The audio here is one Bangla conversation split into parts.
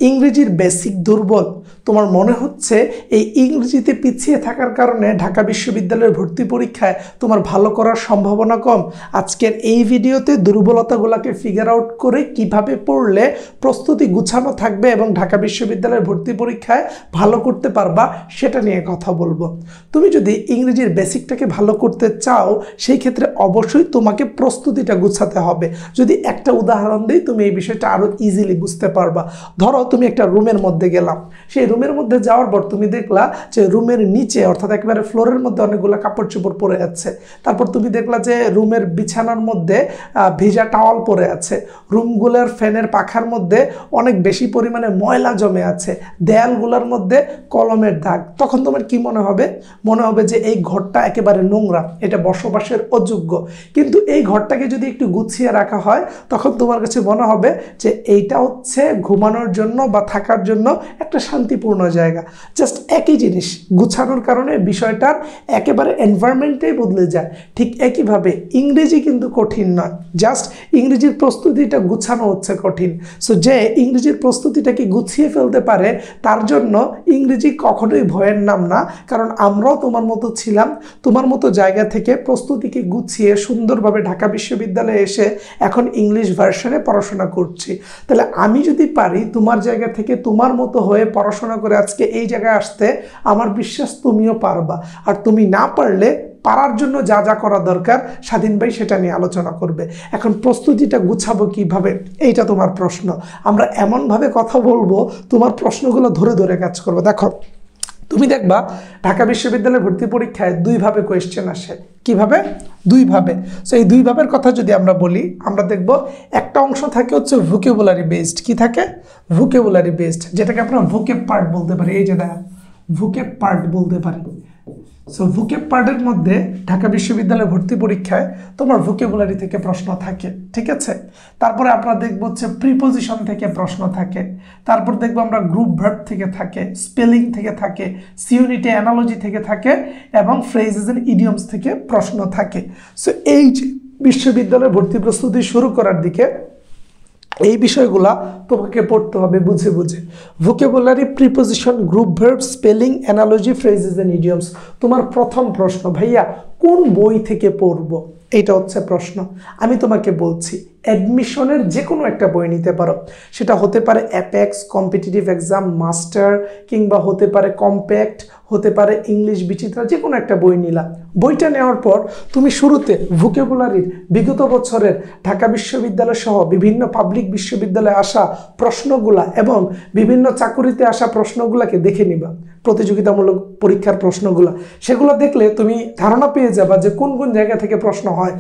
ইংরেজির বেসিক দুর্বল, তোমার মনে হচ্ছে এই ইংরেজিতে পিছিয়ে থাকার কারণে ঢাকা বিশ্ববিদ্যালয়ের ভর্তি পরীক্ষায় তোমার ভালো করার সম্ভাবনা কম। আজকের এই ভিডিওতে দুর্বলতাগুলোকে ফিগার আউট করে কিভাবে পড়লে প্রস্তুতি গুছানো থাকবে এবং ঢাকা বিশ্ববিদ্যালয়ের ভর্তি পরীক্ষায় ভালো করতে পারবা সেটা নিয়ে কথা বলবো। তুমি যদি ইংরেজির বেসিকটাকে ভালো করতে চাও সেই ক্ষেত্রে অবশ্যই তোমাকে প্রস্তুতিটা গুছাতে হবে। যদি একটা উদাহরণ দিই তুমি এই বিষয়টা আরও ইজিলি বুঝতে পারবা। ধরো তুমি একটা রুমের মধ্যে গেলাম, সেই রুমের মধ্যে যাওয়ার পর তুমি দেখলা যে রুমের নিচে অর্থাৎ একেবারে ফ্লোরের মধ্যে অনেকগুলো কাপড় চোপড় পরে আছে। তারপর তুমি দেখলা যে রুমের বিছানার মধ্যে ভিজা টাওয়াল পরে আছে, রুমগুলোর ফ্যানের পাখার মধ্যে অনেক বেশি পরিমাণে ময়লা জমে আছে, দেয়ালগুলোর মধ্যে কলমের দাগ। তখন তোমার কি মনে হবে? মনে হবে যে এই ঘরটা একেবারে নোংরা, এটা বসবাসের অযোগ্য। কিন্তু এই ঘরটাকে যদি একটু গুছিয়ে রাখা হয় তখন তোমার কাছে মনে হবে যে এইটা হচ্ছে ঘুমানোর জন্য বা থাকার জন্য একটা শান্তিপূর্ণ জায়গা। জাস্ট একই জিনিস গুছানোর কারণে বিষয়টার একেবারে এনভায়রনমেন্টটাই বদলে যায়। ঠিক একইভাবে ইংরেজি কিন্তু কঠিন নয়, জাস্ট ইংরেজির প্রস্তুতিটা গুছানো হচ্ছে কঠিন। সো যে ইংরেজির প্রস্তুতিটাকে গুছিয়ে ফেলতে পারে তার জন্য ইংরেজি কখনোই ভয়ের নাম না। কারণ আমরাও তোমার মতো ছিলাম, তোমার মতো জায়গা থেকে প্রস্তুতিকে গুছিয়ে সুন্দরভাবে ঢাকা বিশ্ববিদ্যালয়ে এসে এখন ইংলিশ ভার্সনে পড়াশোনা করছি। তাহলে আমি যদি পারি তোমার জায়গা থেকে তোমার মতো হয়ে পড়াশোনা করে আজকে এই জায়গায় আসতে, আমার বিশ্বাস তুমিও পারবা। আর তুমি না পারলে পারার জন্য যা যা করা দরকার স্বাধীন ভাই সেটা নিয়ে আলোচনা করবে। এখন প্রস্তুতিটা গুছাবো কিভাবে, এইটা তোমার প্রশ্ন। আমরা এমনভাবে কথা বলবো তোমার প্রশ্নগুলো ধরে ধরে কাজ করবো। দেখো তুমি দেখবা ঢাকা বিশ্ববিদ্যালয়ের ভর্তি পরীক্ষায় দুইভাবে কোয়েশ্চেন আসে। কিভাবে? দুইভাবে। সো এই দুই ভাবের কথা যদি আমরা বলি, আমরা দেখব একটা অংশ থাকে হচ্ছে ভোকাবুলারি বেসড। কি থাকে? ভোকাবুলারি বেসড, যেটাকে আমরা ভোকেব পার্ট বলতে পারি। এই যে দেখো ভোকেব পার্ট বলতে পারি। সো ভোকেব পার্টের মধ্যে ঢাকা বিশ্ববিদ্যালয়ের ভর্তি পরীক্ষায় তোমার ভোকাবুলারি থেকে প্রশ্ন থাকে, ঠিক আছে? তারপরে আমরা দেখব হচ্ছে প্রিপোজিশন থেকে প্রশ্ন থাকে, তারপর দেখবো আমরা গ্রুপ ভার্ব থেকে থাকে, স্পেলিং থেকে থাকে, সি ইউনিটে অ্যানালজি থেকে থাকে এবং ফ্রেজেস এন্ড ইডিয়মস থেকে প্রশ্ন থাকে। সো এই যে বিশ্ববিদ্যালয়ের ভর্তি প্রস্তুতি শুরু করার দিকে এই বিষয়গুলা তোমাকে পড়তে হবে বুঝে বুঝে। Vocabulary, preposition, group verb, spelling, analogy, phrases and idioms. তোমার প্রথম প্রশ্ন, ভাইয়া কোন বই থেকে পড়বো? এইটা হচ্ছে প্রশ্ন। আমি তোমাকে বলছি অ্যাডমিশনের যে কোনো একটা বই নিতে পারো। সেটা হতে পারে অ্যাপেক্স, কম্পিটিটিভ এক্সাম, মাস্টার, কিংবা হতে পারে কম্প্যাক্ট, হতে পারে ইংলিশ বিচিত্রা, যে কোনো একটা বই নিলা। বইটা নেওয়ার পর তুমি শুরুতে ভোকাবুলারির বিগত বছরের ঢাকা বিশ্ববিদ্যালয় সহ বিভিন্ন পাবলিক বিশ্ববিদ্যালয়ে আসা প্রশ্নগুলা এবং বিভিন্ন চাকুরিতে আসা প্রশ্নগুলাকে দেখে নিবা, প্রতিযোগিতামূলক পরীক্ষার প্রশ্নগুলা। সেগুলো দেখলে তুমি ধারণা পেয়ে যাবা যে কোন কোন জায়গা থেকে প্রশ্ন হয়।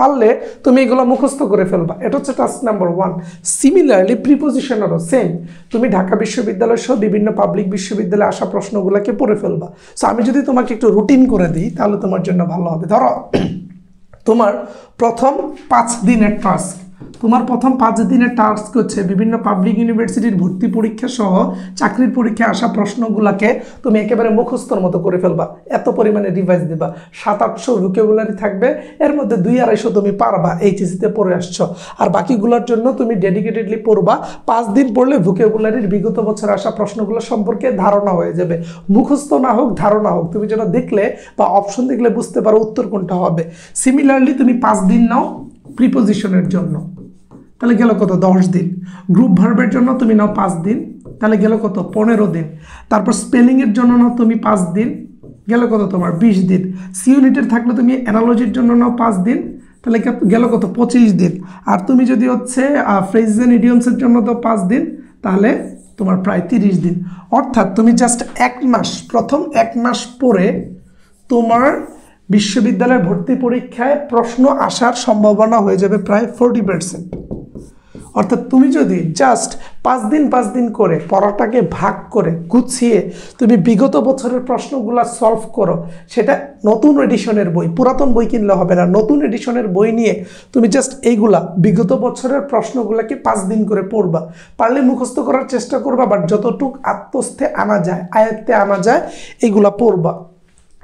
পারলে তুমি এগুলো মুখস্থ করে ফেলবা। এটা হচ্ছে টাস্ক নাম্বার 1। সিমিলারলি প্রিপোজিশনেরও সেম, তুমি ঢাকা বিশ্ববিদ্যালয় সহ বিভিন্ন পাবলিক বিশ্ববিদ্যালয়ে আসা প্রশ্নগুলোকে পড়ে ফেলবা। সো আমি যদি তোমাকে একটু রুটিন করে দিই তাহলে তোমার জন্য ভালো হবে। ধরো তোমার প্রথম 5 দিনের টাস্ক, তোমার প্রথম 5 দিনের টাস্ক হচ্ছে বিভিন্ন পাবলিক ইউনিভার্সিটির ভর্তি পরীক্ষা সহ চাকরির পরীক্ষায় আসা প্রশ্নগুলোকে তুমি একেবারে মুখস্থর মতো করে ফেলবা। এত পরিমাণে রিভাইজ দিবা, 700-800 ভোকাবুলারি থাকবে, এর মধ্যে 200-250 তুমি পারবা, এইচএসিতে পড়ে আসছো। আর বাকিগুলোর জন্য তুমি ডেডিকেটেডলি পড়বা। 5 দিন পড়লে ভোকাবুলারির বিগত বছর আসা প্রশ্নগুলো সম্পর্কে ধারণা হয়ে যাবে। মুখস্থ না হোক, ধারণা হোক, তুমি যেন দেখলে বা অপশন দেখলে বুঝতে পারো উত্তর কোনটা হবে। সিমিলারলি তুমি 5 দিন নাও প্রিপোজিশনের জন্য, তাহলে গেল কত? 10 দিন। গ্রুপ ভার্বের জন্য তুমি নাও 5 দিন, তাহলে গেল কত? 15 দিন। তারপর স্পেলিংয়ের জন্য নাও তুমি 5 দিন, গেল কত? তোমার 20 দিন। সি ইউনিটের থাকলে তুমি অ্যানালজির জন্য নাও 5 দিন, তাহলে গেল কত? 25 দিন। আর তুমি যদি হচ্ছে ফ্রেজেস এন্ড ইডিয়মসের জন্য তো 5 দিন, তাহলে তোমার প্রায় 30 দিন। অর্থাৎ তুমি জাস্ট 1 মাস, প্রথম 1 মাস পরে তোমার বিশ্ববিদ্যালয়ের ভর্তি পরীক্ষায় প্রশ্ন আসার সম্ভাবনা হয়ে যাবে প্রায় 40%। অর্থাৎ তুমি যদি জাস্ট 5 দিন করে পড়াটাকে ভাগ করে গুছিয়ে তুমি বিগত বছরের প্রশ্নগুলো সলভ করো, সেটা নতুন এডিশনের বই, পুরাতন বই কিনলে হবে না, নতুন এডিশনের বই নিয়ে তুমি জাস্ট এইগুলা বিগত বছরের প্রশ্নগুলোকে 5 দিন করে পড়বা। পারলে মুখস্থ করার চেষ্টা করবা, বাট যতটুকু আত্মস্থে আনা যায়, আয়ত্তে আনা যায়, এইগুলা পড়বা।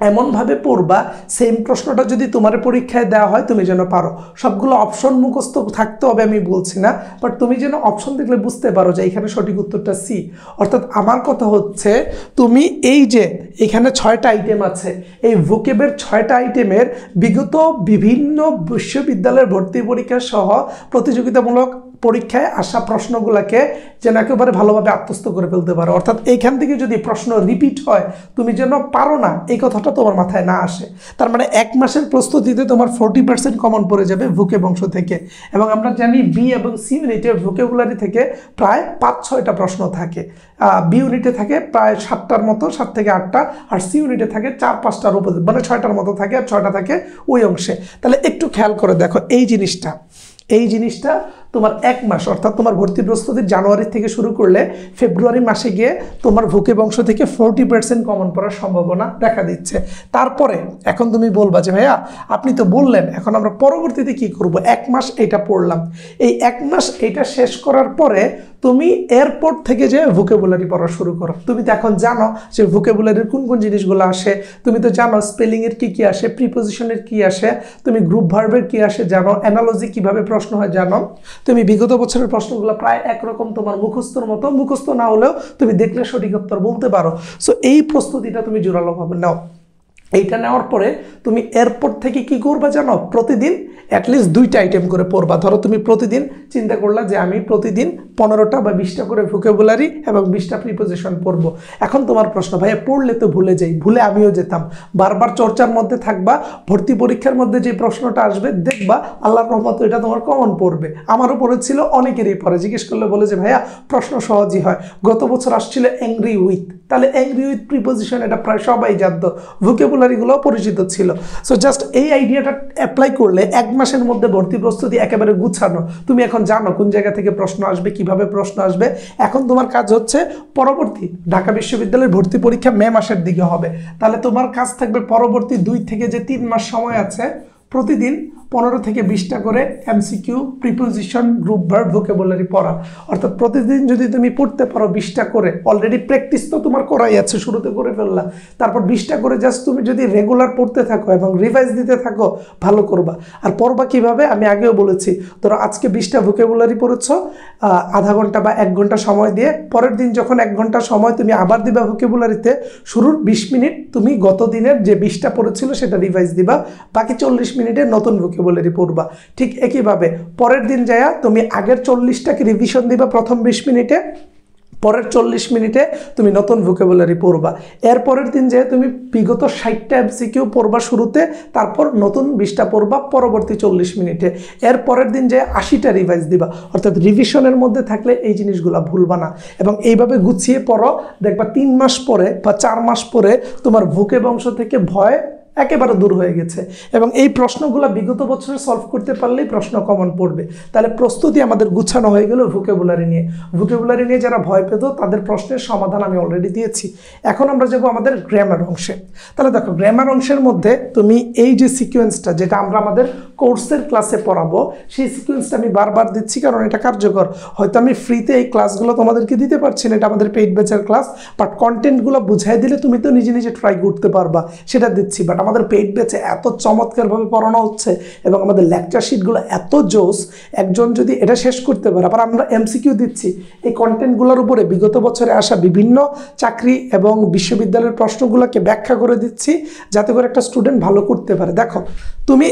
এমনভাবে পড়বা সেম প্রশ্নটা যদি তোমার পরীক্ষায় দেওয়া হয় তুমি যেন পারো। সবগুলো অপশন মুখস্থ থাকতে হবে আমি বলছি না, বাট তুমি যেন অপশন দেখলে বুঝতে পারো যে এখানে সঠিক উত্তরটা সি। অর্থাৎ আমার কথা হচ্ছে তুমি এই যে এখানে 6টা আইটেম আছে, এই ভোকেবের 6টা আইটেমের বিগত বিভিন্ন বিশ্ববিদ্যালয়ের ভর্তি পরীক্ষা সহ প্রতিযোগিতামূলক পরীক্ষায় আসা প্রশ্নগুলোকে যেন একেবারে ভালোভাবে আত্মস্থ করে ফেলতে পারো। অর্থাৎ এইখান থেকে যদি প্রশ্ন রিপিট হয় তুমি যেন পারো না এই কথাটা তোমার মাথায় না আসে। তার মানে 1 মাসের প্রস্তুতিতে তোমার 40% কমন পড়ে যাবে ভোকেব অংশ থেকে। এবং আমরা জানি বি এবং সি ইউনিটে ভোকেবুলারি থেকে প্রায় 5-6টা প্রশ্ন থাকে। বি ইউনিটে থাকে প্রায় 7টার মতো, 7 থেকে 8টা, আর সি ইউনিটে থাকে 4-5টার উপরে, মানে 6টার মতো থাকে, আর 6টা থাকে ওই অংশে। তাহলে একটু খেয়াল করে দেখো এই জিনিসটা তোমার 1 মাস, অর্থাৎ তোমার ভর্তি প্রস্তুতি জানুয়ারি থেকে শুরু করলে ফেব্রুয়ারি মাসে গিয়ে তোমার ভোকেব অংশ থেকে 40% কমন পড়ার সম্ভাবনা দেখা দিচ্ছে। তারপরে এখন তুমি বলবা যে ভাইয়া আপনি তো বললেন, এখন আমরা পরবর্তীতে কি করব? 1 মাস এটা পড়লাম, এই 1 মাস এটা শেষ করার পরে তুমি এরপর থেকে যে ভোকেবুলারি পড়া শুরু করো। তুমি তো এখন জানো যে ভোকেবুলারির কোন কোন জিনিসগুলো আসে, তুমি তো জানো স্পেলিংয়ের কি আসে, প্রিপোজিশনের কি আসে, তুমি গ্রুপ ভার্বের কি আসে জানো, অ্যানালজি কিভাবে প্রশ্ন হয় জানো। তুমি বিগত বছরের প্রশ্নগুলো প্রায় একরকম তোমার মুখস্থর মতো, মুখস্থ না হলেও তুমি দেখলে সঠিক উত্তর বলতে পারো। সো এই প্রস্তুতিটা তুমি জোরালোভাবে নাও। এইটা নেওয়ার পরে তুমি এরপর থেকে কি করবা জানো? প্রতিদিন অ্যাটলিস্ট 2টা আইটেম করে পড়বা। ধরো তুমি প্রতিদিন চিন্তা করলা যে আমি প্রতিদিন 15টা বা 20টা করে ভোকেবুলারি এবং 20টা প্রিপোজিশন পড়বো। এখন তোমার প্রশ্ন, ভাইয়া পড়লে তো ভুলে যাই, ভুলে আমিও যেতাম। বারবার চর্চার মধ্যে থাকবা, ভর্তি পরীক্ষার মধ্যে যে প্রশ্নটা আসবে দেখবা আল্লাহর রহমতে এটা তোমার কমন পড়বে। আমারও পড়েছিল, অনেকেরই পড়ে। জিজ্ঞেস করলে বলে যে ভাইয়া প্রশ্ন সহজই হয়। গত বছর আসছিল অ্যাংরি উইথ, তাহলে অ্যাংরি উইথ প্রিপোজিশন এটা প্রায় সবাই জানতো, ভোকেবুলারিগুলো পরিচিত ছিল। সো জাস্ট এই আইডিয়াটা অ্যাপ্লাই করলে 1 মাসের মধ্যে ভর্তি প্রস্তুতি একেবারে গুছানো। তুমি এখন জানো কোন জায়গা থেকে প্রশ্ন আসবে, কিভাবে প্রশ্ন আসবে। এখন তোমার কাজ হচ্ছে পরবর্তী ঢাকা বিশ্ববিদ্যালয়ের ভর্তি পরীক্ষা মে মাসের দিকে হবে, তাহলে তোমার কাজ থাকবে পরবর্তী 2 থেকে যে 3 মাস সময় আছে প্রতিদিন 15 থেকে 20টা করে MCQ, preposition, group verb, vocabulary পড়া। অর্থাৎ প্রতিদিন যদি তুমি পড়তে পারো 20টা করে, অলরেডি প্র্যাকটিস তো তোমার করাই আছে, শুরুতে করে ফেললা, তারপর 20টা করে জাস্ট তুমি যদি রেগুলার পড়তে থাকো এবং রিভাইজ দিতে থাকো ভালো করবা। আর পড়বা কিভাবে আমি আগেও বলেছি, ধরো আজকে 20টা ভোকেবুলারি পড়েছো আধা ঘন্টা বা 1 ঘন্টা সময় দিয়ে, পরের দিন যখন 1 ঘন্টা সময় তুমি আবার দিবা ভোকেবুলারিতে, শুরুর 20 মিনিট তুমি গত দিনের যে 20টা পড়েছিল সেটা রিভাইজ দিবা, বাকি 40 মিনিটে নতুন ভোকেবুলারি পড়বা। ঠিক একইভাবে পরের দিন যায়া তুমি আগের 40টাকে রিভিশন দিবা প্রথম 20 মিনিটে, পরের 40 মিনিটে তুমি নতুন ভোকেবুলারি পড়বা। এর পরের দিন যে তুমি বিগত 60টা এমসিকিউ পড়বা শুরুতে, তারপর নতুন 20টা পড়বা পরবর্তী 40 মিনিটে। এর পরের দিন যে 80টা রিভাইজ দিবা। অর্থাৎ রিভিশনের মধ্যে থাকলে এই জিনিসগুলো ভুলবা না, এবং এইভাবে গুছিয়ে পড়ো। দেখবা 3 মাস পরে বা 4 মাস পরে তোমার ভোকেব অংশ থেকে ভয় একেবারে দূর হয়ে গেছে, এবং এই প্রশ্নগুলো বিগত বছরে সলভ করতে পারলেই প্রশ্ন কমন পড়বে। তাহলে প্রস্তুতি আমাদের গুছানো হয়ে গেল ভোকেবুলারি নিয়ে। ভোকেবুলারি নিয়ে যারা ভয় পেত তাদের প্রশ্নের সমাধান আমি অলরেডি দিয়েছি। এখন আমরা যাব আমাদের গ্রামার অংশে। তাহলে দেখো গ্রামার অংশের মধ্যে তুমি এই যে সিকোয়েন্সটা, যেটা আমরা আমাদের কোর্সের ক্লাসে পড়াবো, সেই সিকোয়েন্সটা আমি বারবার দিচ্ছি কারণ এটা কার্যকর। হয়তো আমি ফ্রিতে এই ক্লাসগুলো তোমাদেরকে দিতে পারছি না, এটা আমাদের পেইড ব্যাচের ক্লাস, বাট কন্টেন্টগুলো বুঝাই দিলে তুমি তো নিজে নিজে ট্রাই করতে পারবা, সেটা দিচ্ছি। বাট আমাদের পেইড ব্যাচে এত চমৎকারভাবে পড়ানো হচ্ছে এবং আমাদের লেকচার শিটগুলো এত জোস, একজন যদি এটা শেষ করতে পারে, আবার আমরা এমসিকিউ দিচ্ছি এই কন্টেন্টগুলোর উপরে বিগত বছরে আসা বিভিন্ন চাকরি এবং বিশ্ববিদ্যালয়ের প্রশ্নগুলোকে ব্যাখ্যা করে দিচ্ছি, যাতে করে একটা স্টুডেন্ট ভালো করতে পারে। দেখো তুমি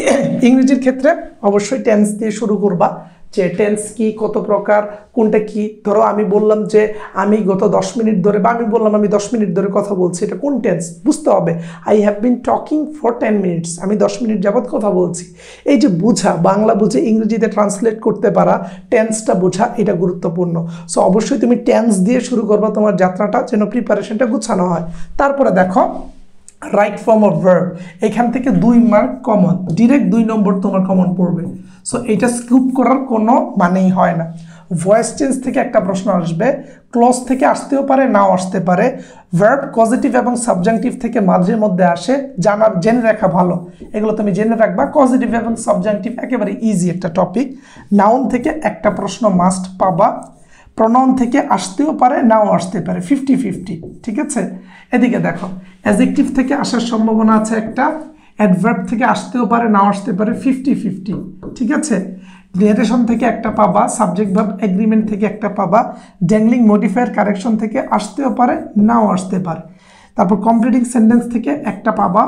ইংরেজির ক্ষেত্রে অবশ্যই টেন্স দিয়ে শুরু করবা, যে টেন্স কি, কত প্রকার, কোনটা কি। ধরো আমি বললাম যে আমি গত 10 মিনিট ধরে, বা আমি বললাম আমি 10 মিনিট ধরে কথা বলছি, এটা কোন টেন্স বুঝতে হবে। I have been talking for 10 minutes, আমি 10 মিনিট যাবৎ কথা বলছি। এই যে বোঝা, বাংলা বুঝে ইংরেজিতে ট্রান্সলেট করতে পারা, টেন্সটা বোঝা, এটা গুরুত্বপূর্ণ। সো অবশ্যই তুমি টেন্স দিয়ে শুরু করবা তোমার যাত্রাটা, যেন প্রিপারেশনটা গুছানো হয়। তারপরে দেখো রাইট ফর্ম অফ ভার্ব, এখান থেকে 2 মার্ক কমন, ডিরেক্ট 2 নম্বর তোমার কমন পড়বে। সো এটা স্কিপ করার কোনো মানেই হয় না। ভয়েস চেঞ্জ থেকে একটা প্রশ্ন আসবে, ক্লজ থেকে আসতেও পারে, নাও আসতে পারে। ভার্ব কজেটিভ এবং সাবজাংটিভ থেকে মাঝে মধ্যে আসে, জেনে রাখা ভালো, এগুলো তুমি জেনে রাখবা। কজেটিভ এবং সাবজাংটিভ একেবারে ইজি একটা টপিক। নাউন থেকে একটা প্রশ্ন মাস্ট পাবা। প্রনাউন থেকে আসতেও পারে, নাও আসতে পারে, 50-50, ঠিক আছে। এদিকে দেখো, অ্যাডজেক্টিভ থেকে আসার সম্ভাবনা আছে একটা, অ্যাডভার্ব থেকে আসতেও পারে, নাও আসতে পারে, 50-50, ঠিক আছে। ডিনারেশন থেকে একটা পাবা, সাবজেক্ট ভার্ব এগ্রিমেন্ট থেকে একটা পাবা, ড্যাংলিং মডিফায়ার কারেকশন থেকে আসতেও পারে, নাও আসতে পারে। তারপর কমপ্লিটিং সেন্টেন্স থেকে একটা পাবা,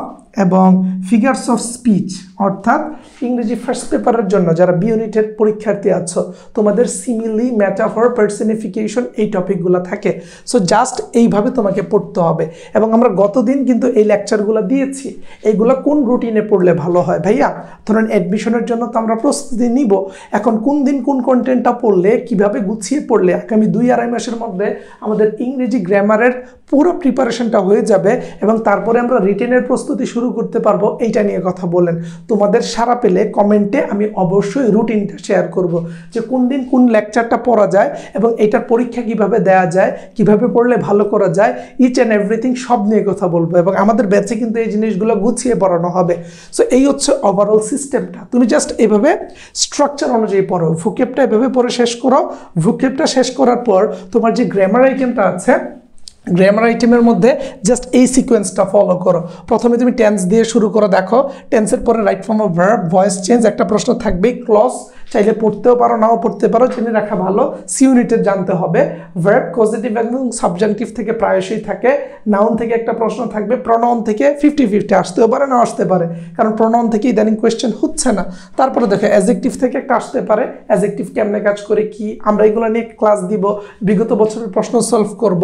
এবং ফিগার্স অফ স্পিচ অর্থাৎ ইংরেজি ফার্স্ট পেপারের জন্য যারা বি ইউনিটের পরীক্ষার্থী আছো, তোমাদের সিমিলি, মেটাফর, পার্সনিফিকেশন এই টপিকগুলো থাকে। সো জাস্ট এইভাবে তোমাকে পড়তে হবে। এবং আমরা গতদিন কিন্তু এই লেকচারগুলো দিয়েছি, এইগুলো কোন রুটিনে পড়লে ভালো হয় ভাইয়া? ধরুন অ্যাডমিশনের জন্য তো আমরা প্রস্তুতি নিব, এখন কোন দিন কোন কন্টেন্টটা পড়লে, কিভাবে গুছিয়ে পড়লে আগামী 2-2.5 মাসের মধ্যে আমাদের ইংরেজি গ্রামারের পুরো প্রিপারেশনটা হয়ে যাবে, এবং তারপরে আমরা রিটেনের প্রস্তুতি শুরু করতে পারবো, এইটা নিয়ে কথা বলেন। তোমাদের সারা পেলে কমেন্টে আমি অবশ্যই রুটিনটা শেয়ার করব, যে কোন দিন কোন লেকচারটা পড়া যায় এবং এটার পরীক্ষা কিভাবে দেওয়া যায়, কিভাবে পড়লে ভালো করা যায়, ইচ অ্যান্ড এভরিথিং সব নিয়ে কথা বলবো। এবং আমাদের ব্যাচে কিন্তু এই জিনিসগুলো গুছিয়ে পড়ানো হবে। সো এই হচ্ছে ওভারঅল সিস্টেমটা। তুমি জাস্ট এইভাবে স্ট্রাকচার অনুযায়ী পড়ো, ভোকেবটা এভাবে পড়ে শেষ করো। ভোকেবটা শেষ করার পর তোমার যে গ্রামার আইটেমটা আছে, গ্রামার আইটেমের মধ্যে জাস্ট এই সিকোয়েন্সটা ফলো করো। প্রথমে তুমি টেন্স দিয়ে শুরু করো, দেখো টেন্সের পরে right form of verb, voice change, একটা প্রশ্ন থাকবেই, ক্লজ চাইলে পড়তেও পারো, নাও পড়তে পারো, জেনে রাখা ভালো। সি ইউনিটের জানতে হবে। ভার্ব পজিটিভ এবং সাবজেক্টিভ থেকে প্রায়শই থাকে। নাউন থেকে একটা প্রশ্ন থাকবে, প্রনাউন থেকে 50-50 আসতেও পারে, নাও আসতে পারে, কারণ প্রনাউন থেকে ইদানিং কোয়েশ্চেন হচ্ছে না। তারপরে দেখো অ্যাডজেক্টিভ থেকে একটা আসতে পারে, অ্যাডজেক্টিভ কেমনে কাজ করে কি, আমরা এগুলো নিয়ে ক্লাস দিব, বিগত বছরের প্রশ্ন সলভ করব।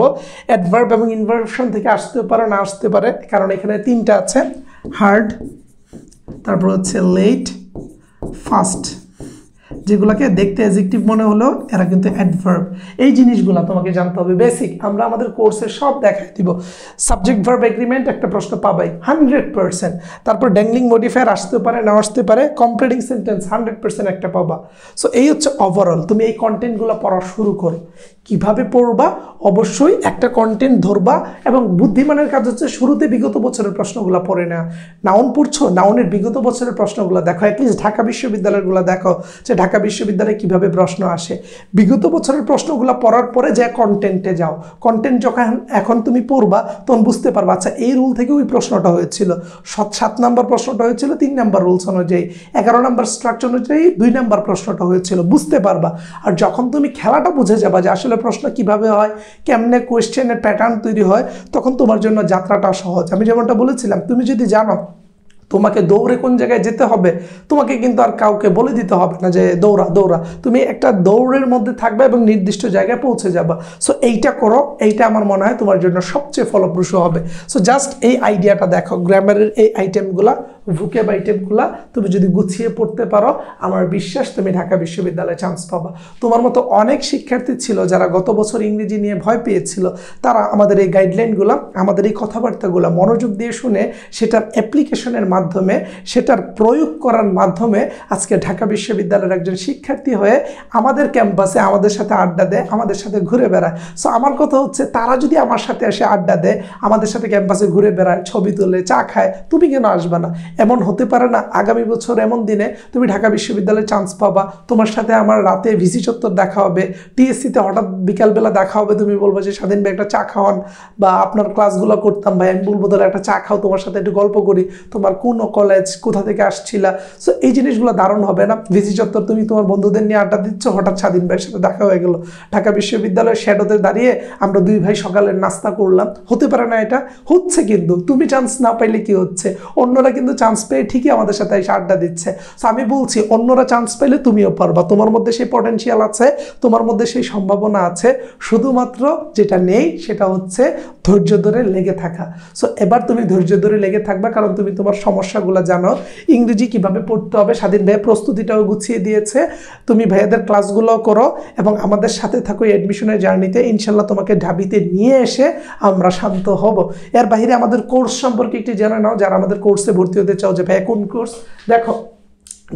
অ্যাডভার্ব এবং ইনভার্সন থেকে আসতেও পারে, না আসতে পারে, কারণ এখানে 3টা আছে, হার্ড, তারপর হচ্ছে লেট, ফাস্ট, যেগুলোকে দেখতে অ্যাডজেক্টিভ মনে হলো এরা কিন্তু অ্যাডভার্ব। এই জিনিসগুলো তোমাকে জানতে হবে, বেসিক। আমরা আমাদের কোর্সে সব দেখাই দিব। সাবজেক্ট ভার্ব এগ্রিমেন্ট একটা প্রশ্ন পাবাই 100%। তারপর ড্যাংলিং মডিফায়ার আসতে পারে, না আসতে পারে। কমপ্লিটিং সেন্টেন্স 100% একটা পাবা। সো এই হচ্ছে ওভারঅল। তুমি এই কন্টেন্টগুলো পড়া শুরু করো। কিভাবে পড়বা? অবশ্যই একটা কন্টেন্ট ধরবা, এবং বুদ্ধিমানের কাজ হচ্ছে শুরুতে বিগত বছরের প্রশ্নগুলো পড়ে নেওয়া। নাউন পড়ছো, নাউনের বিগত বছরের প্রশ্নগুলো দেখো, অ্যাটলিস্ট ঢাকা বিশ্ববিদ্যালয়গুলো দেখো যে ঢাকা বিশ্ববিদ্যালয়ে কিভাবে প্রশ্ন আসে। বিগত বছরের প্রশ্নগুলো পড়ার পরে যে কন্টেন্টে যাও, কন্টেন্ট যখন এখন তুমি পড়বা তখন বুঝতে পারবা আচ্ছা এই রুল থেকে ওই প্রশ্নটা হয়েছিল, 7 নম্বর প্রশ্নটা হয়েছিল 3 নম্বর রুলস অনুযায়ী, 11 নম্বর স্ট্রাকচার অনুযায়ী 2 নম্বর প্রশ্নটা হয়েছিল, বুঝতে পারবা। আর যখন তুমি খেলাটা বুঝে যাবা যে আসলে প্রশ্ন কিভাবে হয়, কেমনে কোয়েশ্চেনের প্যাটার্ন তৈরি হয়, তখন তোমার জন্য যাত্রাটা সহজ। আমি যেমনটা বলেছিলাম, তুমি যদি জানো তোমাকে দৌড়ে কোন জায়গায় যেতে হবে, তোমাকে কিন্তু আর কাউকে বলে দিতে হবে না যে দৌড়া দৌড়া, তুমি একটা দৌড়ের মধ্যে থাকবে এবং নির্দিষ্ট জায়গায় পৌঁছে যাবা। সো এইটা করো, এইটা আমার মনে হয় তোমার জন্য সবচেয়ে ফলপ্রসূ হবে। সো জাস্ট এই আইডিয়াটা দেখো, গ্রামারের এই আইটেমগুলা, ভোকেব আইটেমগুলা তুমি যদি গুছিয়ে পড়তে পারো, আমার বিশ্বাস তুমি ঢাকা বিশ্ববিদ্যালয়ে চান্স পাবা। তোমার মতো অনেক শিক্ষার্থী ছিল যারা গত বছর ইংরেজি নিয়ে ভয় পেয়েছিল, তারা আমাদের এই গাইডলাইনগুলো, আমাদের এই কথাবার্তাগুলো মনোযোগ দিয়ে শুনে সেটার অ্যাপ্লিকেশনের মাধ্যমে, সেটার প্রয়োগ করার মাধ্যমে আজকে ঢাকা বিশ্ববিদ্যালয়ের একজন শিক্ষার্থী হয়ে আমাদের ক্যাম্পাসে আমাদের সাথে আড্ডা দেয়, আমাদের সাথে ঘুরে বেড়ায়। সো আমার কথা হচ্ছে, তারা যদি আমার সাথে এসে আড্ডা দেয়, আমাদের সাথে ক্যাম্পাসে ঘুরে বেড়ায়, ছবি তোলে, চা খায়, তুমি কেন আসবে না? এমন হতে পারে না আগামী বছর এমন দিনে তুমি ঢাকা বিশ্ববিদ্যালয়ে চান্স পাবা, তোমার সাথে আমার রাতে ভিসি চত্বর দেখা হবে, টিএসসিতে হঠাৎ বিকালবেলা দেখা হবে, তুমি বলবো যে স্বাধীন ভাই একটা চা খাওয়ান, বা আপনার ক্লাসগুলো করতাম ভাই, আমি বলবো তাহলে একটা চা খাও, তোমার সাথে একটু গল্প করি, তোমার কোন কলেজ, কোথা থেকে আসছিলা। সো এই জিনিসগুলো দারুণ হবে না? ভিসি চত্বর তুমি তোমার বন্ধুদের নিয়ে আড্ডা দিচ্ছ, হঠাৎ স্বাধীন ভাইয়ের সাথে দেখা হয়ে গেল, ঢাকা বিশ্ববিদ্যালয়ের শ্যাডোতে দাঁড়িয়ে আমরা 2 ভাই সকালের নাস্তা করলাম। হতে পারে না? এটা হচ্ছে। কিন্তু তুমি চান্স না পাইলে কি হচ্ছে, অন্যরা কিন্তু চান্স পেয়ে ঠিকই আমাদের সাথে এসে আড্ডা দিচ্ছে। সো আমি বলছি, অন্যরা চান্স পাইলে তুমিও পারবা, তোমার মধ্যে সেই পটেনশিয়াল আছে, তোমার মধ্যে সেই সম্ভাবনা আছে, শুধুমাত্র যেটা নেই সেটা হচ্ছে ধৈর্য ধরে লেগে থাকা। সো এবার তুমি ধৈর্য ধরে লেগে থাকবা, কারণ তুমি তোমার সমস্যাগুলো জানো, ইংরেজি কিভাবে পড়তে হবে স্বাধীন ভাইয়া প্রস্তুতিটাও গুছিয়ে দিয়েছে। তুমি ভাইয়াদের ক্লাসগুলো করো এবং আমাদের সাথে থাকো এই অ্যাডমিশনের জার্নিতে। ইনশাল্লাহ তোমাকে ঢাবিতে নিয়ে এসে আমরা শান্ত হব। এর বাইরে আমাদের কোর্স সম্পর্কে একটু জেনে নাও, যারা আমাদের কোর্সে ভর্তি হতে চাও যে ভাইয়া কোন কোর্স। দেখো,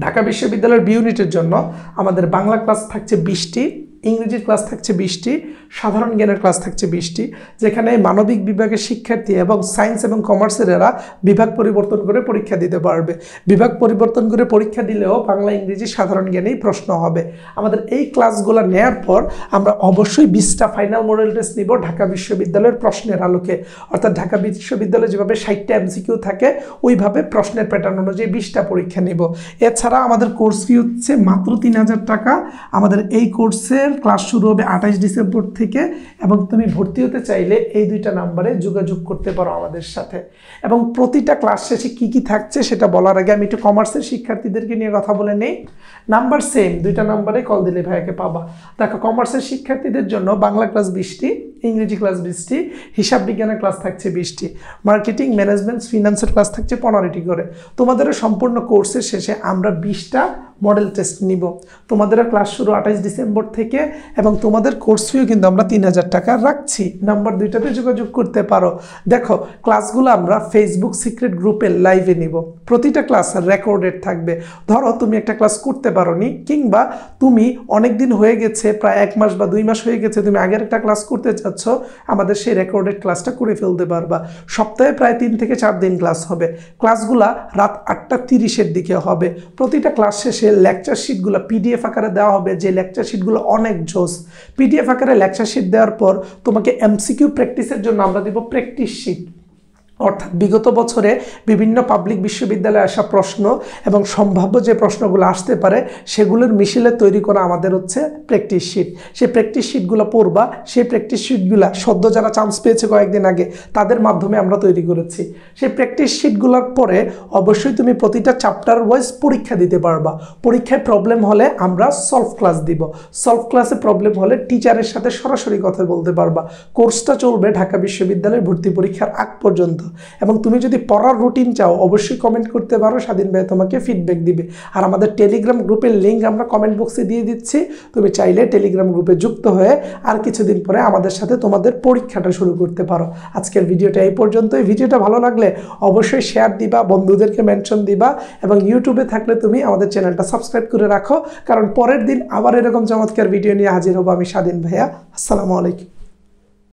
ঢাকা বিশ্ববিদ্যালয়ের বি ইউনিটের জন্য আমাদের বাংলা ক্লাস থাকছে 20টি, ইংরেজির ক্লাস থাকছে 20টি, সাধারণ জ্ঞানের ক্লাস থাকছে 20টি, যেখানে মানবিক বিভাগের শিক্ষার্থী এবং সায়েন্স এবং কমার্সের এরা বিভাগ পরিবর্তন করে পরীক্ষা দিতে পারবে। বিভাগ পরিবর্তন করে পরীক্ষা দিলেও বাংলা ইংরেজি সাধারণ জ্ঞানেই প্রশ্ন হবে। আমাদের এই ক্লাসগুলো নেওয়ার পর আমরা অবশ্যই 20টা ফাইনাল মডেল টেস্ট নিব ঢাকা বিশ্ববিদ্যালয়ের প্রশ্নের আলোকে, অর্থাৎ ঢাকা বিশ্ববিদ্যালয়ে যেভাবে 60টা এমসিকিউ থাকে ওইভাবে প্রশ্নের প্যাটার্ন অনুযায়ী 20টা পরীক্ষা নিব। এছাড়া আমাদের কোর্স ফি হচ্ছে মাত্র 3000 টাকা। আমাদের এই কোর্সের ক্লাস শুরু হবে 28 ডিসেম্বর থেকে, এবং তুমি ভর্তি হতে চাইলে এই 2টা নাম্বারে যোগাযোগ করতে পারো আমাদের সাথে। এবং প্রতিটা ক্লাস শেষে কি কি থাকছে সেটা বলার আগে আমি একটু কমার্সের শিক্ষার্থীদেরকে নিয়ে কথা বলে নেই। নাম্বার সেম, 2টা নাম্বারে কল দিলে ভাইয়াকে পাবা। দেখো, কমার্সের শিক্ষার্থীদের জন্য বাংলা ক্লাস 20টি, ইংরেজি ক্লাস 20টি, হিসাব বিজ্ঞানের ক্লাস থাকছে 20টি, মার্কেটিং, ম্যানেজমেন্ট, ফিনান্সের ক্লাস থাকছে 15টি করে। তোমাদের সম্পূর্ণ কোর্সের শেষে আমরা 20টা মডেল টেস্ট নিব। তোমাদের ক্লাস শুরু 28 ডিসেম্বর থেকে, এবং তোমাদের কোর্স ফিও কিন্তু আমরা 3000 টাকা রাখছি। নাম্বার 2টাতে যোগাযোগ করতে পারো। দেখো, ক্লাসগুলো আমরা ফেসবুক সিক্রেট গ্রুপে লাইভে নিব। প্রতিটা ক্লাস রেকর্ডেড থাকবে। ধরো তুমি একটা ক্লাস করতে পারোনি, কিংবা তুমি অনেক দিন হয়ে গেছে, প্রায় 1 মাস বা 2 মাস হয়ে গেছে, তুমি আগের একটা ক্লাস করতে চাচ্ছ, আমাদের সেই রেকর্ডেড ক্লাসটা করে ফেলতে পারবা। সপ্তাহে প্রায় 3 থেকে 4 দিন ক্লাস হবে। ক্লাসগুলা রাত 8:30-এর দিকে হবে। প্রতিটা ক্লাস শেষে লেকচার শিটগুলো পিডিএফ আকারে দেওয়া হবে, যে লেকচার শিটগুলো অনেক জোস। পিডিএফ আকারে লেকচার শিট দেওয়ার পর তোমাকে এমসিকিউ প্র্যাকটিসের জন্য আমরা দেব প্র্যাকটিস শিট, অর্থাৎ বিগত বছরে বিভিন্ন পাবলিক বিশ্ববিদ্যালয়ে আসা প্রশ্ন এবং সম্ভাব্য যে প্রশ্নগুলো আসতে পারে সেগুলোর মিশেলে তৈরি করা আমাদের হচ্ছে প্র্যাকটিস শিট। সেই প্র্যাকটিস শিটগুলো পড়বা। সেই প্র্যাকটিস শিটগুলো সদ্য যারা চান্স পেয়েছে কয়েকদিন আগে তাদের মাধ্যমে আমরা তৈরি করেছি। সেই প্র্যাকটিস শিটগুলোর পরে অবশ্যই তুমি প্রতিটা চ্যাপ্টার ওয়াইজ পরীক্ষা দিতে পারবা। পরীক্ষায় প্রবলেম হলে আমরা সলভ ক্লাস দিব। সলভ ক্লাসে প্রবলেম হলে টিচারের সাথে সরাসরি কথা বলতে পারবা। কোর্সটা চলবে ঢাকা বিশ্ববিদ্যালয়ের ভর্তি পরীক্ষার আগ পর্যন্ত। এবং তুমি যদি পড়ার রুটিন চাও অবশ্যই কমেন্ট করতে পারো, স্বাধীন ভাই তোমাকে ফিডব্যাক দিবে। আর আমাদের টেলিগ্রাম গ্রুপের লিঙ্ক আমরা কমেন্ট বক্সে দিয়ে দিচ্ছি। তুমি চাইলে টেলিগ্রাম গ্রুপে যুক্ত হয়ে আর কিছুদিন পরে আমাদের সাথে তোমাদের পরীক্ষাটা শুরু করতে পারো। আজকের ভিডিওটা এই পর্যন্তই। ভিডিওটা ভালো লাগলে অবশ্যই শেয়ার দিবা, বন্ধুদেরকে মেনশন দিবা, এবং ইউটিউবে থাকলে তুমি আমাদের চ্যানেলটা সাবস্ক্রাইব করে রাখো, কারণ পরের দিন আবার এরকম চমৎকার ভিডিও নিয়ে হাজির হবো আমি, স্বাধীন ভাইয়া। আসসালামু আলাইকুম।